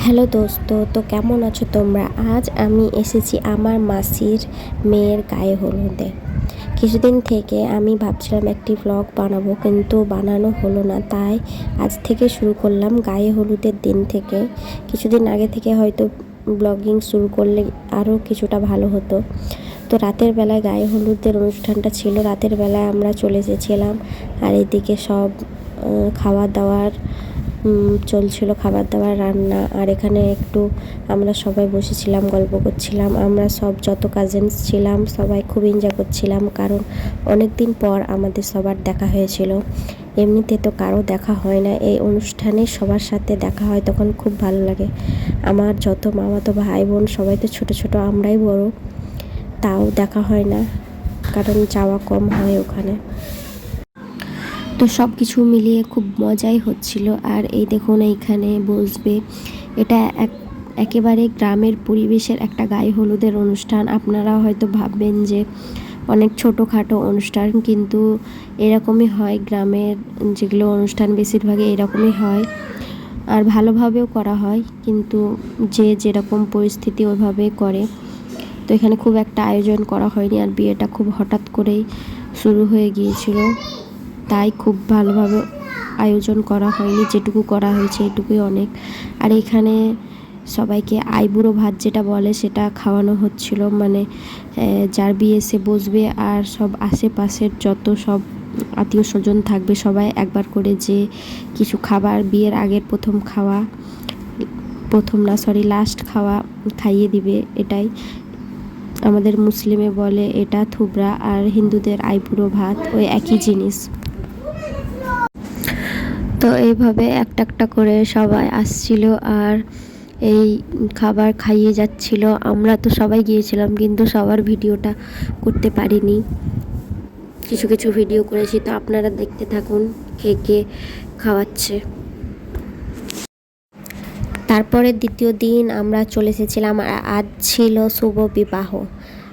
Hello দোস্ত, তো কেমন আছো তোমরা? আজ আমি এসেছি আমার মাসির মেয়ের গায়ে হলুদে। কিছুদিন থেকে আমি ভাবছিলাম একটি ব্লগ বানাবো, কিন্তু বানানো হলো না। তাই আজ থেকে শুরু করলাম, গায়ে হলুদের দিন থেকে। কিছুদিন আগে থেকে হয়তো ব্লগিং শুরু করলে আরও কিছুটা ভালো হতো। তো রাতের বেলায় গায়ে হলুদের অনুষ্ঠানটা ছিল, রাতের বেলায় আমরা চলে এসেছিলাম। আর এদিকে সব খাওয়া দাওয়ার চলছিল, খাবার দাবার রান্না। আর এখানে একটু আমরা সবাই বসেছিলাম, গল্প করছিলাম। আমরা সব যত কাজিনস ছিলাম সবাই খুব এনজয় করছিলাম, কারণ অনেক দিন পর আমাদের সবার দেখা হয়েছিল। এমনিতে তো কারো দেখা হয় না, এই অনুষ্ঠানে সবার সাথে দেখা হয়, তখন খুব ভালো লাগে। আমার যত মামাতো ভাই বোন সবাই তো ছোট ছোট, আমরাই বড়, তাও দেখা হয় না, কারণ যাওয়া কম হয় ওখানে। তো সব কিছু মিলিয়ে খুব মজাই হচ্ছিল। আর এই দেখুন, এইখানে বসবে, এটা একেবারে গ্রামের পরিবেশের একটা গায়ে হলুদের অনুষ্ঠান। আপনারা হয়তো ভাববেন যে অনেক ছোটোখাটো অনুষ্ঠান, কিন্তু এরকমই হয় গ্রামের যেগুলো অনুষ্ঠান, বেশিরভাগই এরকমই হয়। আর ভালোভাবেও করা হয়, কিন্তু যে যেরকম পরিস্থিতি ওইভাবেই করে। তো এখানে খুব একটা আয়োজন করা হয়নি, আর বিয়েটা খুব হঠাৎ করেই শুরু হয়ে গিয়েছিল, তাই খুব ভালোভাবে আয়োজন করা হয়নি। যেটুকু করা হয়েছে এটুকুই অনেক। আর এখানে সবাইকে আইবুড়ো ভাত যেটা বলে সেটা খাওয়ানো হচ্ছিল, মানে যার বিয়ে সে বসবে, আর সব আশেপাশের যত সব আত্মীয় স্বজন থাকবে সবাই একবার করে যে কিছু খাবার, বিয়ের আগের লাস্ট খাওয়া খাইয়ে দিবে। এটাই আমাদের মুসলিমে বলে এটা থুবড়া, আর হিন্দুদের আইবুড়ো ভাত, ওই একই জিনিস। তো এইভাবে একটা একটা করে সবাই আসছিল আর এই খাবার খাইয়ে যাচ্ছিল। আমরা তো সবাই গিয়েছিলাম, কিন্তু সবার ভিডিওটা করতে পারিনি, কিছু কিছু ভিডিও করেছি। তো আপনারা দেখতে থাকুন কে কে খাওয়াচ্ছে। তারপরে দ্বিতীয় দিন আমরা চলে এসেছিলাম, আর আজ ছিল শুভ বিবাহ।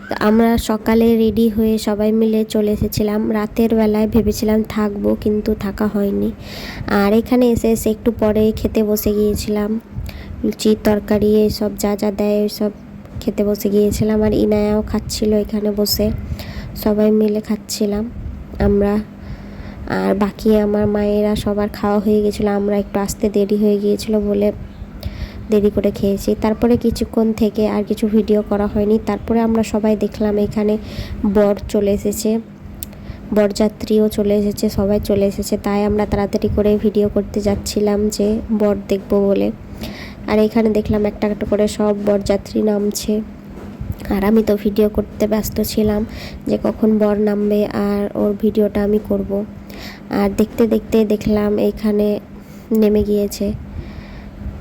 তো আমরা সকালে রেডি হয়ে সবাই মিলে চলে এসেছিলাম। রাতের বেলায় ভেবেছিলাম থাকবো, কিন্তু থাকা হয়নি। আর এখানে এসে একটু পরে খেতে বসে গিয়েছিলাম, লুচি তরকারি এইসব যা যা দেয় ওইসব খেতে বসে গিয়েছিলাম। আর ইনায়াও খাচ্ছিল এখানে বসে, সবাই মিলে খাচ্ছিলাম আমরা। আর বাকি আমার মায়েরা সবার খাওয়া হয়ে গেছিলো, আমরা একটু আসতে দেরি হয়ে গিয়েছিলো বলে দেরি করে খেয়েছি। তারপরে কিছুক্ষণ থেকে আর কিছু ভিডিও করা হয়নি। তারপরে আমরা সবাই দেখলাম এখানে বর চলে এসেছে, বরযাত্রীও চলে এসেছে, সবাই চলে এসেছে। তাই আমরা তাড়াতাড়ি করে ভিডিও করতে যাচ্ছিলাম যে বর দেখবো বলে। আর এখানে দেখলাম একটা একটা করে সব বরযাত্রী নামছে, আর আমি তো ভিডিও করতে ব্যস্ত ছিলাম যে কখন বর নামবে আর ওর ভিডিওটা আমি করব। আর দেখতে দেখতে দেখলাম এখানে নেমে গিয়েছে,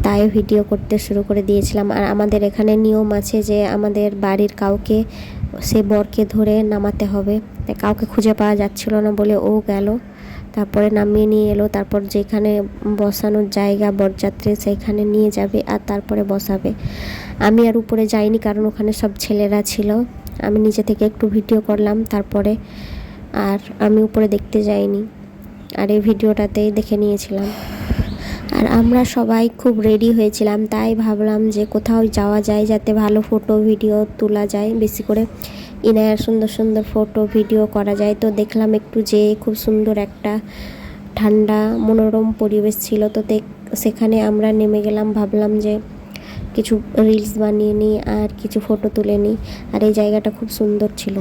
তাই ভিডিও করতে শুরু করে দিয়েছিলাম। আর আমাদের এখানে নিয়ম আছে যে আমাদের বাড়ির কাউকে, সে বরকে ধরে নামাতে হবে। তাই কাউকে খুঁজে পাওয়া যাচ্ছিল না বলে ও গেল, তারপরে নামিয়ে নিয়ে এলো। তারপর যেখানে বসানোর জায়গা বরযাত্রী সেইখানে নিয়ে যাবে আর তারপরে বসাবে। আমি আর উপরে যাইনি, কারণ ওখানে সব ছেলেরা ছিল। আমি নিচে থেকে একটু ভিডিও করলাম, তারপরে আর আমি উপরে দেখতে যাইনি, আর এই ভিডিওটাতেই দেখে নিয়েছিলাম। আর আমরা সবাই খুব রেডি হয়েছিলাম, তাই ভাবলাম যে কোথাও যাওয়া যায় যাতে ভালো ফটো ভিডিও তোলা যায়, বেশি করে ইনায়ার সুন্দর সুন্দর ফটো ভিডিও করা যায়। তো দেখলাম একটু যে খুব সুন্দর একটা ঠান্ডা মনোরম পরিবেশ ছিল। তো সেখানে আমরা নেমে গেলাম, ভাবলাম যে কিছু রিলস বানিয়ে নিই আর কিছু ফটো তুলে নিই। আর এই জায়গাটা খুব সুন্দর ছিল,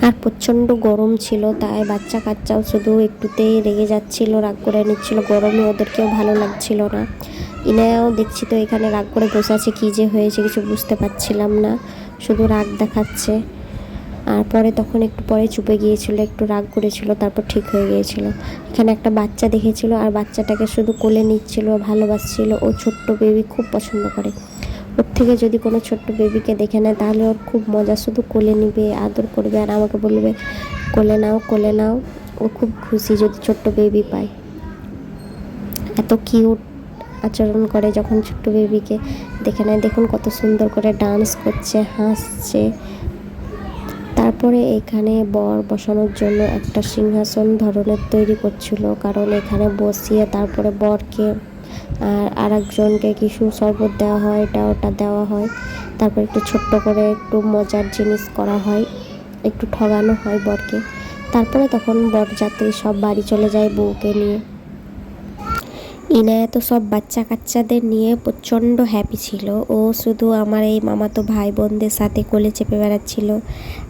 আর প্রচণ্ড গরম ছিল, তাই বাচ্চা কাচ্চাও শুধু একটুতেই রেগে যাচ্ছিল, রাগ করে নিচ্ছিল। গরমে ওদেরকেও ভালো লাগছিল না। ইনায়াও দেখছি তো এখানে রাগ করে বসে আছে, কী যে হয়েছে কিছু বুঝতে পারছিলাম না, শুধু রাগ দেখাচ্ছে। আর পরে তখন একটু পরে চুপে গিয়েছিল, একটু রাগ করেছিল, তারপর ঠিক হয়ে গিয়েছিল। এখানে একটা বাচ্চা দেখেছিল, আর বাচ্চাটাকে শুধু কোলে নিচ্ছিল, ভালোবাসছিল। ও ছোট্ট বেবি খুব পছন্দ করে, ওর থেকে যদি কোনো ছোট্ট বেবিকে দেখে নেয় তাহলে ওর খুব মজা, শুধু কোলে নিবে, আদর করবে, আর আমাকে বলবে কোলে নাও কোলে নাও। ও খুব খুশি যদি ছোট্ট বেবি পায়, এত কিউট আচরণ করে যখন ছোট্ট বেবিকে দেখে নেয়। দেখুন কত সুন্দর করে ডান্স করছে, হাসছে। তারপরে এখানে বর বসানোর জন্য একটা সিংহাসন ধরনের তৈরি করছিল, কারণ এখানে বসিয়ে তারপরে বরকে আর আরেকজনকে কিছু শরবত দেওয়া হয়, এটা ওটা দেওয়া হয়। তারপর একটু ছোট্ট করে একটু মজার জিনিস করা হয়, একটু ঠগানো হয় বরকে। তারপরে তখন বরযাত্রী সব বাড়ি চলে যায় বউকে নিয়ে। ইনায়া তো সব বাচ্চা কাচ্চাদের নিয়ে প্রচণ্ড হ্যাপি ছিল। ও শুধু আমার এই মামাতো ভাই বোনদের সাথে কোলে চেপে বেড়াচ্ছিল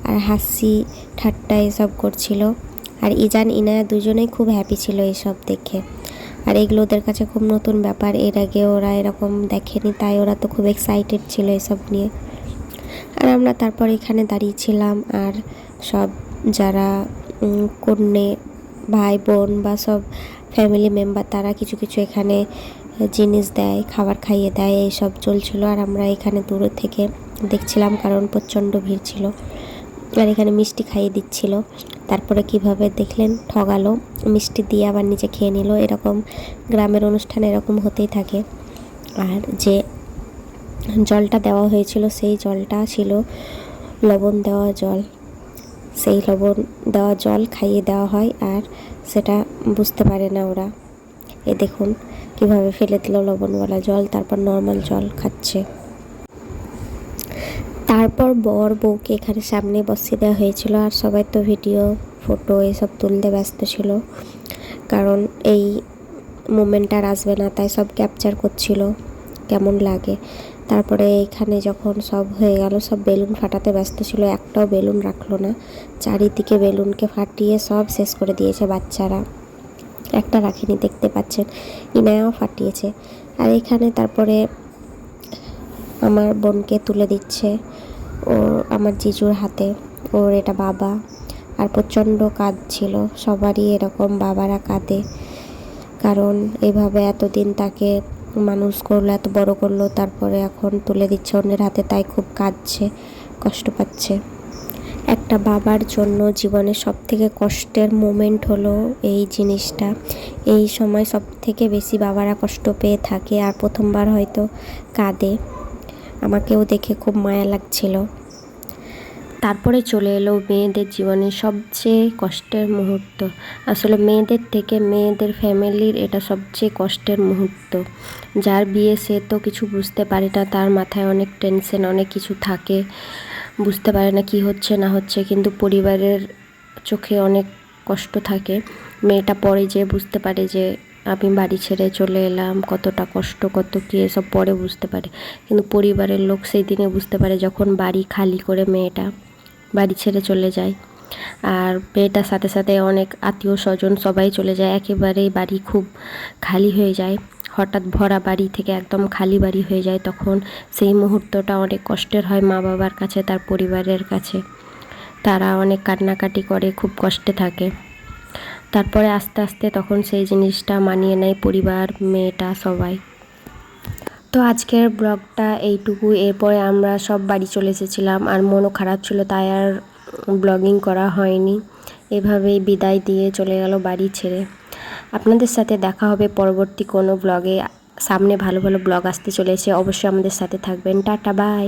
আর হাসি ঠাট্টা এসব করছিল। আর ইজান ইনায়া দুজনেই খুব হ্যাপি ছিল এইসব দেখে। আর এগুলো ওদের কাছে খুব নতুন ব্যাপার, এর আগে ওরা এরকম দেখেনি, তাই ওরা তো খুব এক্সাইটেড ছিল এসব নিয়ে। আর আমরা তারপর এখানে দাঁড়িয়েছিলাম, আর সব যারা কন্যে ভাই বোন বা সব ফ্যামিলি মেম্বার তারা কিছু কিছু এখানে জিনিস দেয়, খাবার খাইয়ে দেয়, এইসব চলছিল। আর আমরা এখানে দূরে থেকে দেখছিলাম, কারণ প্রচণ্ড ভিড় ছিল। আর এখানে মিষ্টি খাইয়ে দিচ্ছিল। তারপরে কিভাবে দেখলেন ঠগালো, মিষ্টি দিয়ে আবার নিজে খেয়ে নিল। এরকম গ্রামের অনুষ্ঠানে এরকম হতেই থাকে। আর যে জলটা দেওয়া হয়েছিল সেই জলটা ছিল লবণ দেওয়া জল। সেই লবণ দেওয়া জল খাইয়ে দেওয়া হয়, আর সেটা বুঝতে পারে না ওরা। এ দেখুন কিভাবে ফেলে দিল লবণওয়ালা জল, তারপর নর্মাল জল খাচ্ছে। তারপর বর বউকে এখানে সামনে বসিয়ে দেওয়া হয়েছিল। আর সবাই তো ভিডিও ফটো এসব তুলতে ব্যস্ত ছিল, কারণ এই মোমেন্টটা আর আসবে না, তাই সব ক্যাপচার করছিল কেমন লাগে। তারপরে এখানে যখন সব হয়ে গেল, সব বেলুন ফাটাতে ব্যস্ত ছিল, একটাও বেলুন রাখলো না। চারিদিকে বেলুনকে ফাটিয়ে সব শেষ করে দিয়েছে বাচ্চারা, একটা রাখিনি, দেখতে পাচ্ছেন ইনায়াও ফাটিয়েছে। আর এখানে তারপরে আমার বোনকে তুলে দিচ্ছে ও আমার জিজুর হাতে, ওর এটা বাবা। আর প্রচণ্ড কাঁদছিল, সবারই এরকম বাবারা কাঁদে, কারণ এইভাবে এতদিন তাকে মানুষ করলো, এত বড় করলো, তারপরে এখন তুলে দিচ্ছে অন্যের হাতে, তাই খুব কাঁদছে, কষ্ট পাচ্ছে। একটা বাবার জন্য জীবনের সবথেকে কষ্টের মোমেন্ট হলো এই জিনিসটা। এই সময় সবথেকে বেশি বাবারা কষ্ট পেয়ে থাকে, আর প্রথমবার হয়তো কাঁদে। আমাকেও দেখে খুব মায়া লাগছিল। তারপরে চলে এলো মেয়েদের জীবনের সবচেয়ে কষ্টের মুহূর্ত। আসলে মেয়েদের থেকে মেয়েদের ফ্যামিলির এটা সবচেয়ে কষ্টের মুহূর্ত। যার বিয়ে সে তো কিছু বুঝতে পারে না, তার মাথায় অনেক টেনশন, অনেক কিছু থাকে, বুঝতে পারে না কি হচ্ছে না হচ্ছে, কিন্তু পরিবারের চোখে অনেক কষ্ট থাকে। মেয়েটা পরে যে বুঝতে পারে যে আমি বাড়ি ছেড়ে চলে এলাম, কতটা কষ্ট, কত কী, এসব পরে বুঝতে পারে। কিন্তু পরিবারের লোক সেই দিনে বুঝতে পারে যখন বাড়ি খালি করে মেয়েটা বাড়ি ছেড়ে চলে যায়। আর মেয়েটার সাথে সাথে অনেক আত্মীয় স্বজন সবাই চলে যায়, একেবারেই বাড়ি খুব খালি হয়ে যায়। হঠাৎ ভরা বাড়ি থেকে একদম খালি বাড়ি হয়ে যায়, তখন সেই মুহূর্তটা অনেক কষ্টের হয় মা বাবার কাছে, তার পরিবারের কাছে। তারা অনেক কান্নাকাটি করে, খুব কষ্টে থাকে। তারপরে আস্তে আস্তে তখন সেই জিনিসটা মানিয়ে নেয় পরিবার, মেয়েটা, সবাই। তো আজকের ব্লগটা এইটুকু। এরপরে আমরা সব বাড়ি চলে এসেছিলাম, আর মনও খারাপ ছিল, তাই আর ব্লগিং করা হয়নি। এভাবেই বিদায় দিয়ে চলে গেল বাড়ি ছেড়ে। আপনাদের সাথে দেখা হবে পরবর্তী কোনো ব্লগে। সামনে ভালো ভালো ব্লগ আসতে চলেছে, অবশ্যই আমাদের সাথে থাকবেন। Tata, by.